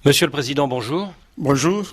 Monsieur le Président, bonjour. Bonjour.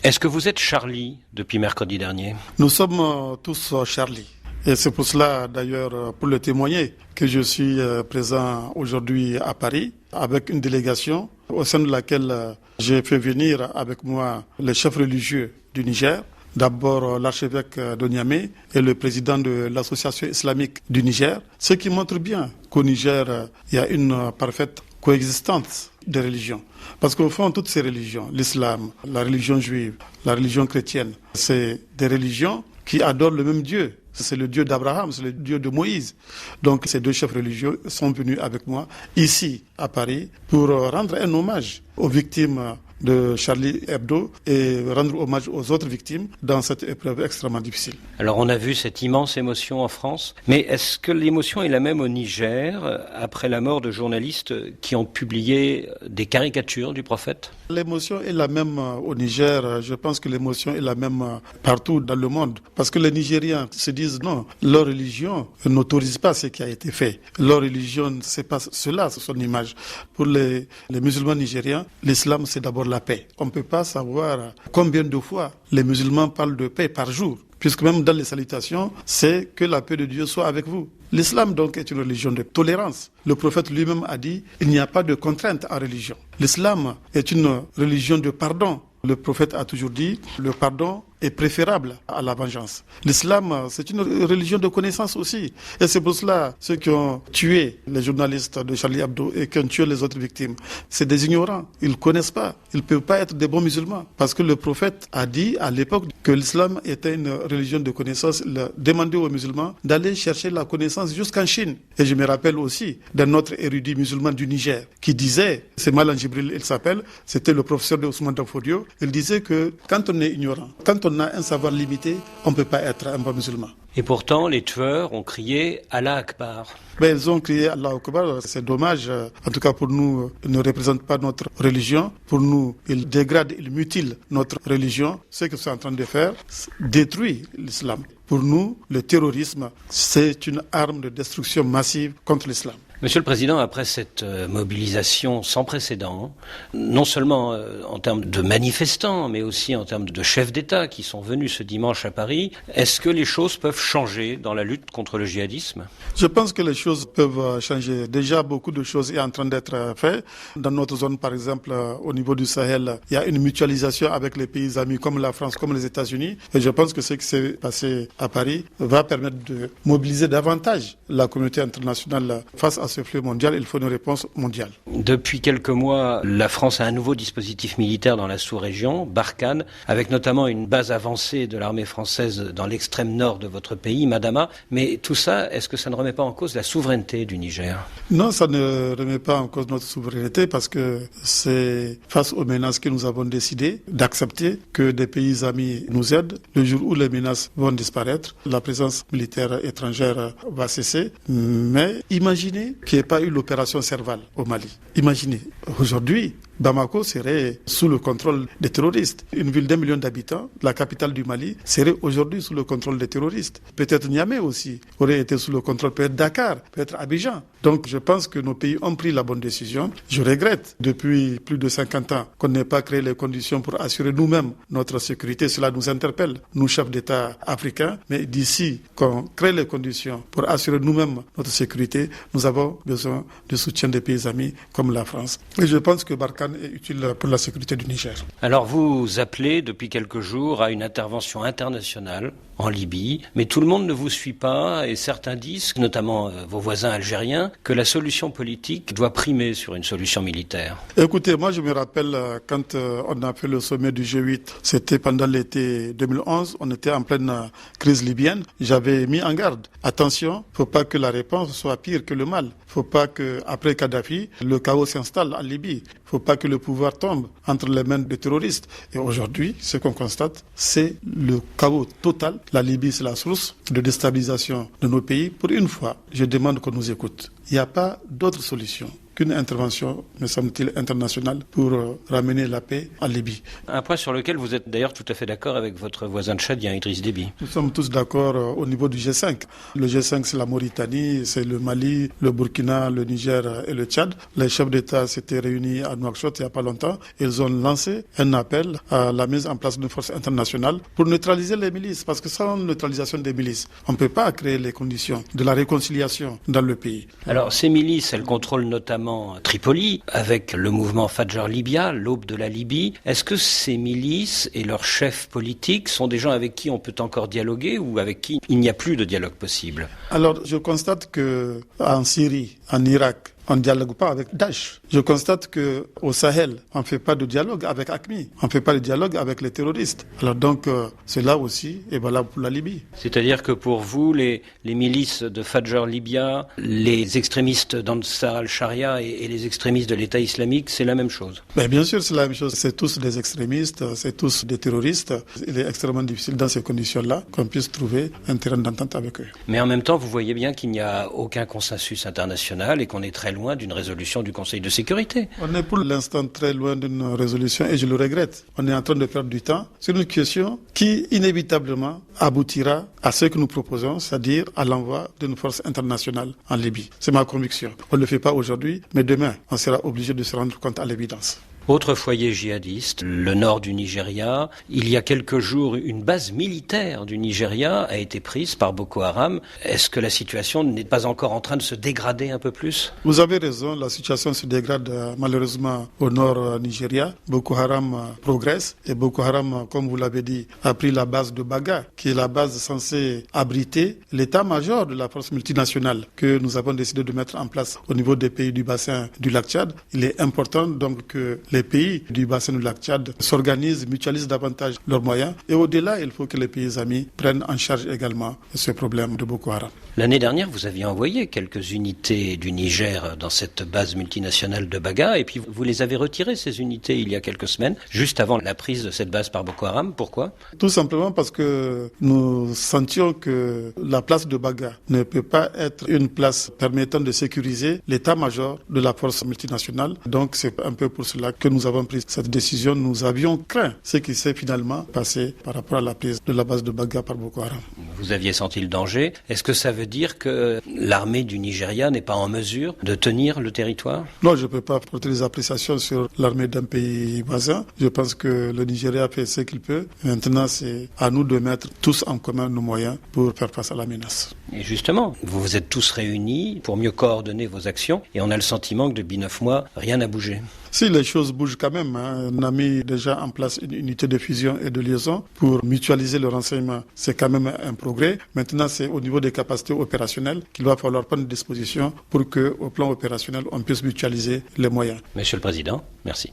Est-ce que vous êtes Charlie depuis mercredi dernier? Nous sommes tous Charlie. Et c'est pour cela, d'ailleurs, pour le témoigner, que je suis présent aujourd'hui à Paris avec une délégation au sein de laquelle j'ai fait venir avec moi les chefs religieux du Niger. D'abord l'archevêque de Niamey et le président de l'association islamique du Niger. Ce qui montre bien qu'au Niger, il y a une parfaite coexistence des religions. Parce qu'au fond, toutes ces religions, l'islam, la religion juive, la religion chrétienne, c'est des religions qui adorent le même Dieu. C'est le Dieu d'Abraham, c'est le Dieu de Moïse. Donc ces deux chefs religieux sont venus avec moi ici à Paris pour rendre un hommage aux victimes de Charlie Hebdo et rendre hommage aux autres victimes dans cette épreuve extrêmement difficile. Alors on a vu cette immense émotion en France, mais est-ce que l'émotion est la même au Niger après la mort de journalistes qui ont publié des caricatures du prophète? L'émotion est la même au Niger, je pense que l'émotion est la même partout dans le monde. Parce que les Nigériens se disent non, leur religion n'autorise pas ce qui a été fait. Leur religion, c'est pas cela, c'est son image. Pour les musulmans nigériens, l'islam c'est d'abord la paix. On ne peut pas savoir combien de fois les musulmans parlent de paix par jour. Puisque même dans les salutations, c'est que la paix de Dieu soit avec vous. L'islam donc est une religion de tolérance. Le prophète lui-même a dit, il n'y a pas de contrainte en religion. L'islam est une religion de pardon. Le prophète a toujours dit, le pardon est préférable à la vengeance. L'islam, c'est une religion de connaissance aussi. Et c'est pour cela, ceux qui ont tué les journalistes de Charlie Hebdo et qui ont tué les autres victimes, c'est des ignorants. Ils ne connaissent pas. Ils ne peuvent pas être des bons musulmans. Parce que le prophète a dit à l'époque que l'islam était une religion de connaissance. Il a demandé aux musulmans d'aller chercher la connaissance jusqu'en Chine. Et je me rappelle aussi d'un autre érudit musulman du Niger qui disait, c'est Malan Jibril, il s'appelle, c'était le professeur de Ousmane Danfodio, il disait que quand on est ignorant, quand on a un savoir limité, on ne peut pas être un bon musulman. Et pourtant, les tueurs ont crié Allah Akbar. Ben, ils ont crié Allah Akbar, c'est dommage. En tout cas, pour nous, ils ne représentent pas notre religion. Pour nous, ils dégradent, ils mutilent notre religion. Ce qu'ils sont en train de faire détruit l'islam. Pour nous, le terrorisme, c'est une arme de destruction massive contre l'islam. Monsieur le Président, après cette mobilisation sans précédent, non seulement en termes de manifestants, mais aussi en termes de chefs d'État qui sont venus ce dimanche à Paris, est-ce que les choses peuvent changer dans la lutte contre le djihadisme? Je pense que les choses peuvent changer. Déjà, beaucoup de choses sont en train d'être faites. Dans notre zone, par exemple, au niveau du Sahel, il y a une mutualisation avec les pays amis comme la France, comme les États-Unis. Et je pense que ce qui s'est passé à Paris va permettre de mobiliser davantage la communauté internationale face à ce flux mondial. Il faut une réponse mondiale. Depuis quelques mois, la France a un nouveau dispositif militaire dans la sous-région, Barkhane, avec notamment une base avancée de l'armée française dans l'extrême nord de votre pays, Madama. Mais tout ça, est-ce que ça ne remet pas en cause la souveraineté du Niger? Non, ça ne remet pas en cause notre souveraineté parce que c'est face aux menaces que nous avons décidé d'accepter que des pays amis nous aident. Le jour où les menaces vont disparaître, la présence militaire étrangère va cesser. Mais imaginez qu'il n'y ait pas eu l'opération Serval au Mali. Imaginez, aujourd'hui, Bamako serait sous le contrôle des terroristes. Une ville d'1 million d'habitants, la capitale du Mali, serait aujourd'hui sous le contrôle des terroristes. Peut-être Niamey aussi aurait été sous le contrôle, peut-être Dakar, peut-être Abidjan. Donc je pense que nos pays ont pris la bonne décision. Je regrette depuis plus de 50 ans qu'on n'ait pas créé les conditions pour assurer nous-mêmes notre sécurité. Cela nous interpelle, nous chefs d'État africains. Mais d'ici qu'on crée les conditions pour assurer nous-mêmes notre sécurité, nous avons besoin du soutien des pays amis comme la France. Et je pense que Barkhane est utile pour la sécurité du Niger. Alors vous appelez depuis quelques jours à une intervention internationale en Libye, mais tout le monde ne vous suit pas et certains disent, notamment vos voisins algériens, que la solution politique doit primer sur une solution militaire. Écoutez, moi je me rappelle quand on a fait le sommet du G8, c'était pendant l'été 2011, on était en pleine crise libyenne, j'avais mis en garde, attention, faut pas que la réponse soit pire que le mal, faut pas que après Kadhafi, le chaos s'installe en Libye, faut pas que le pouvoir tombe entre les mains des terroristes. Et aujourd'hui, ce qu'on constate, c'est le chaos total. La Libye, c'est la source de déstabilisation de nos pays. Pour une fois, je demande qu'on nous écoute. Il n'y a pas d'autre solution qu'une intervention, me semble-t-il, internationale pour ramener la paix en Libye. Un point sur lequel vous êtes d'ailleurs tout à fait d'accord avec votre voisin tchadien, Idriss Déby. Nous sommes tous d'accord au niveau du G5. Le G5, c'est la Mauritanie, c'est le Mali, le Burkina, le Niger et le Tchad. Les chefs d'État s'étaient réunis à Nouakchott il n'y a pas longtemps. Ils ont lancé un appel à la mise en place d'une force internationale pour neutraliser les milices. Parce que sans neutralisation des milices, on ne peut pas créer les conditions de la réconciliation dans le pays. Alors ces milices, elles contrôlent notamment Tripoli avec le mouvement Fadjar Libya, l'aube de la Libye. Est-ce que ces milices et leurs chefs politiques sont des gens avec qui on peut encore dialoguer ou avec qui il n'y a plus de dialogue possible? Alors je constate que en Syrie, en Irak, on ne dialogue pas avec Daesh. Je constate qu'au Sahel, on ne fait pas de dialogue avec AQMI. On ne fait pas de dialogue avec les terroristes. Alors donc, c'est là aussi et valable pour la Libye. C'est-à-dire que pour vous, les milices de Fadjar Libya, les extrémistes d'Ansar al-Sharia et les extrémistes de l'État islamique, c'est la même chose? Mais bien sûr, c'est la même chose. C'est tous des extrémistes, c'est tous des terroristes. Il est extrêmement difficile dans ces conditions-là qu'on puisse trouver un terrain d'entente avec eux. Mais en même temps, vous voyez bien qu'il n'y a aucun consensus international et qu'on est très loin d'une résolution du Conseil de sécurité. On est pour l'instant très loin d'une résolution et je le regrette. On est en train de perdre du temps sur une question qui inévitablement aboutira à ce que nous proposons, c'est-à-dire à l'envoi d'une force internationale en Libye. C'est ma conviction. On ne le fait pas aujourd'hui, mais demain, on sera obligé de se rendre compte à l'évidence. Autre foyer djihadiste, le nord du Nigeria. Il y a quelques jours, une base militaire du Nigeria a été prise par Boko Haram. Est-ce que la situation n'est pas encore en train de se dégrader un peu plus? Vous avez raison, la situation se dégrade malheureusement au nord Nigeria. Boko Haram progresse et Boko Haram, comme vous l'avez dit, a pris la base de Baga, qui est la base censée abriter l'état-major de la force multinationale que nous avons décidé de mettre en place au niveau des pays du bassin du lac Tchad. Il est important donc que les pays du bassin du lac Tchad s'organisent, mutualisent davantage leurs moyens. Et au-delà, il faut que les pays amis prennent en charge également ce problème de Boko Haram. L'année dernière, vous aviez envoyé quelques unités du Niger dans cette base multinationale de Baga, et puis vous les avez retirées, ces unités, il y a quelques semaines, juste avant la prise de cette base par Boko Haram. Pourquoi? Tout simplement parce que nous sentions que la place de Baga ne peut pas être une place permettant de sécuriser l'état-major de la force multinationale. Donc c'est un peu pour cela que nous avons pris cette décision. Nous avions craint ce qui s'est finalement passé par rapport à la prise de la base de Baga par Boko Haram. Vous aviez senti le danger. Est-ce que ça veut dire que l'armée du Nigeria n'est pas en mesure de tenir le territoire? Non, je ne peux pas porter des appréciations sur l'armée d'un pays voisin. Je pense que le Nigeria fait ce qu'il peut. Maintenant, c'est à nous de mettre tous en commun nos moyens pour faire face à la menace. Et justement, vous vous êtes tous réunis pour mieux coordonner vos actions et on a le sentiment que depuis 9 mois, rien n'a bougé. Si les choses bougent quand même, on a mis déjà en place une unité de fusion et de liaison pour mutualiser le renseignement. C'est quand même un progrès. Maintenant, c'est au niveau des capacités opérationnelles qu'il va falloir prendre des dispositions pour qu'au plan opérationnel, on puisse mutualiser les moyens. Monsieur le Président, merci.